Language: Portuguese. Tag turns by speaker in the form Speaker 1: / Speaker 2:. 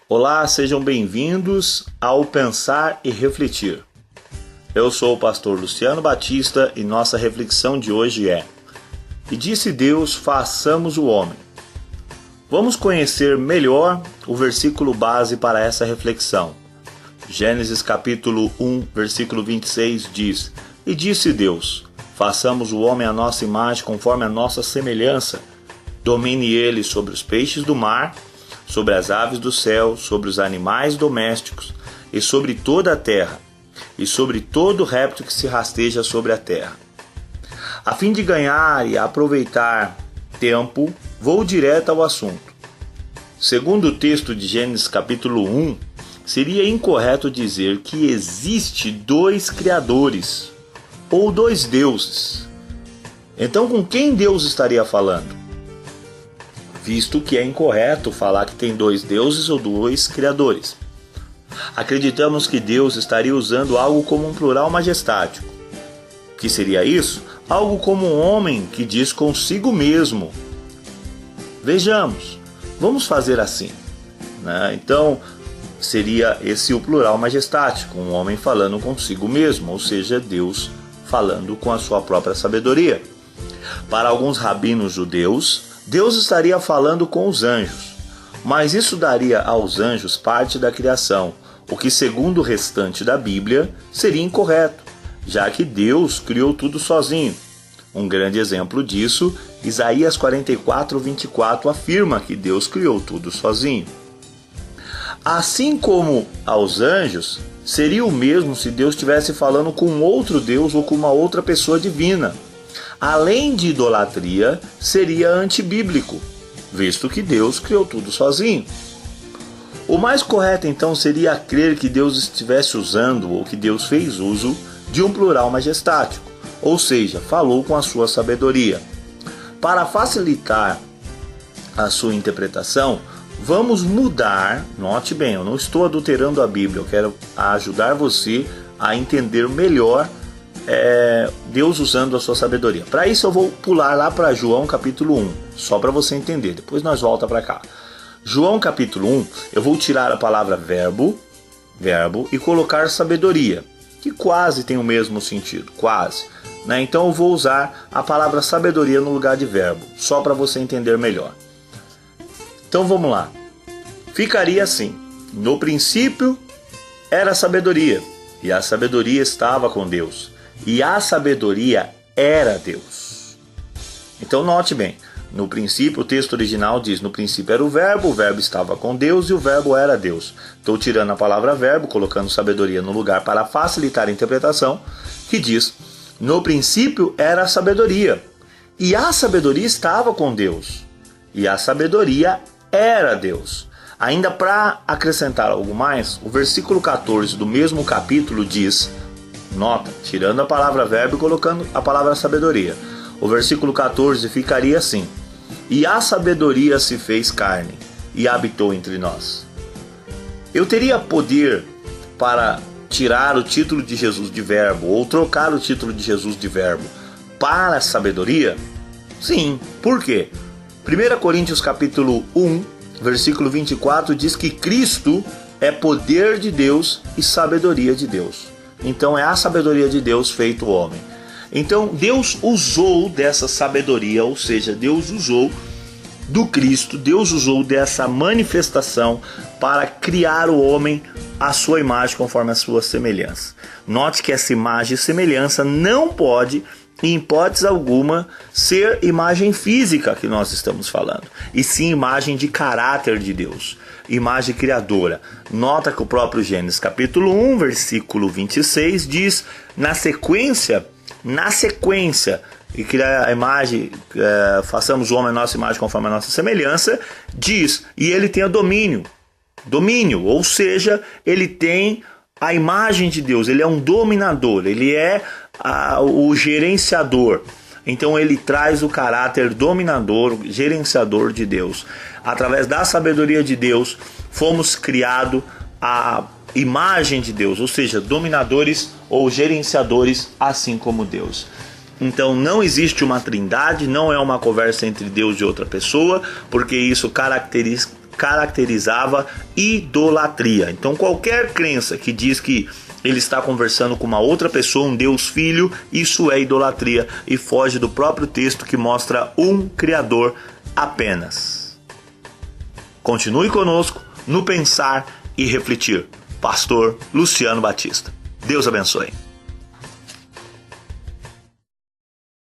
Speaker 1: Olá, sejam bem-vindos ao Pensar e Refletir. Eu sou o pastor Luciano Batista e nossa reflexão de hoje é: E disse Deus, façamos o homem. Vamos conhecer melhor o versículo base para essa reflexão. Gênesis capítulo 1, versículo 26 diz: E disse Deus, façamos o homem à nossa imagem conforme a nossa semelhança. Domine ele sobre os peixes do mar, sobre as aves do céu, sobre os animais domésticos e sobre toda a terra, e sobre todo réptil que se rasteja sobre a terra. A fim de ganhar e aproveitar tempo, vou direto ao assunto. Segundo o texto de Gênesis capítulo 1, seria incorreto dizer que existe dois criadores, ou dois deuses. Então, com quem Deus estaria falando? Visto que é incorreto falar que tem dois deuses ou dois criadores. Acreditamos que Deus estaria usando algo como um plural majestático. O que seria isso? Algo como um homem que diz consigo mesmo. Vejamos, vamos fazer assim, né? Então, seria esse o plural majestático, um homem falando consigo mesmo, ou seja, Deus falando com a sua própria sabedoria. Para alguns rabinos judeus, Deus estaria falando com os anjos, mas isso daria aos anjos parte da criação, o que, segundo o restante da Bíblia, seria incorreto, já que Deus criou tudo sozinho. Um grande exemplo disso, Isaías 44:24 afirma que Deus criou tudo sozinho. Assim como aos anjos, seria o mesmo se Deus estivesse falando com outro Deus ou com uma outra pessoa divina. Além de idolatria, seria antibíblico, visto que Deus criou tudo sozinho. O mais correto então seria crer que Deus estivesse usando ou que Deus fez uso de um plural majestático, ou seja, falou com a sua sabedoria. Para facilitar a sua interpretação, vamos mudar, note bem, eu não estou adulterando a Bíblia, eu quero ajudar você a entender melhor Deus usando a sua sabedoria. Para isso eu vou pular lá para João capítulo 1, só para você entender, depois nós volta para cá. João capítulo 1, eu vou tirar a palavra verbo e colocar sabedoria, que quase tem o mesmo sentido, quase, né? Então eu vou usar a palavra sabedoria no lugar de verbo, só para você entender melhor. Então vamos lá. Ficaria assim: no princípio era sabedoria, e a sabedoria estava com Deus, e a sabedoria era Deus. Então note bem, no princípio, o texto original diz: no princípio era o verbo estava com Deus e o verbo era Deus. Estou tirando a palavra verbo, colocando sabedoria no lugar para facilitar a interpretação, que diz: no princípio era a sabedoria, e a sabedoria estava com Deus, e a sabedoria era Deus. Ainda para acrescentar algo mais, o versículo 14 do mesmo capítulo diz, nota, tirando a palavra verbo e colocando a palavra sabedoria, o versículo 14 ficaria assim: e a sabedoria se fez carne e habitou entre nós. Eu teria poder para tirar o título de Jesus de verbo ou trocar o título de Jesus de verbo para sabedoria? Sim. Por quê? 1 Coríntios capítulo 1, versículo 24 diz que Cristo é poder de Deus e sabedoria de Deus. Então é a sabedoria de Deus feito homem. Então Deus usou dessa sabedoria, ou seja, Deus usou do Cristo, Deus usou dessa manifestação para criar o homem à sua imagem conforme a sua semelhança. Note que essa imagem e semelhança não pode, em hipótese alguma, ser imagem física que nós estamos falando, e sim imagem de caráter de Deus, imagem criadora. Nota que o próprio Gênesis capítulo 1, versículo 26 diz, na sequência, e criar a imagem, façamos o homem a nossa imagem conforme a nossa semelhança, diz, e ele tem domínio, ou seja, ele tem a imagem de Deus, ele é um dominador, ele é o gerenciador. Então ele traz o caráter dominador, gerenciador de Deus. Através da sabedoria de Deus, fomos criados a imagem de Deus, ou seja, dominadores ou gerenciadores assim como Deus. Então não existe uma trindade, não é uma conversa entre Deus e outra pessoa, porque isso caracterizava idolatria. Então qualquer crença que diz que ele está conversando com uma outra pessoa, um Deus Filho, isso é idolatria e foge do próprio texto que mostra um Criador apenas. Continue conosco no Pensar e Refletir. Pastor Luciano Batista. Deus abençoe.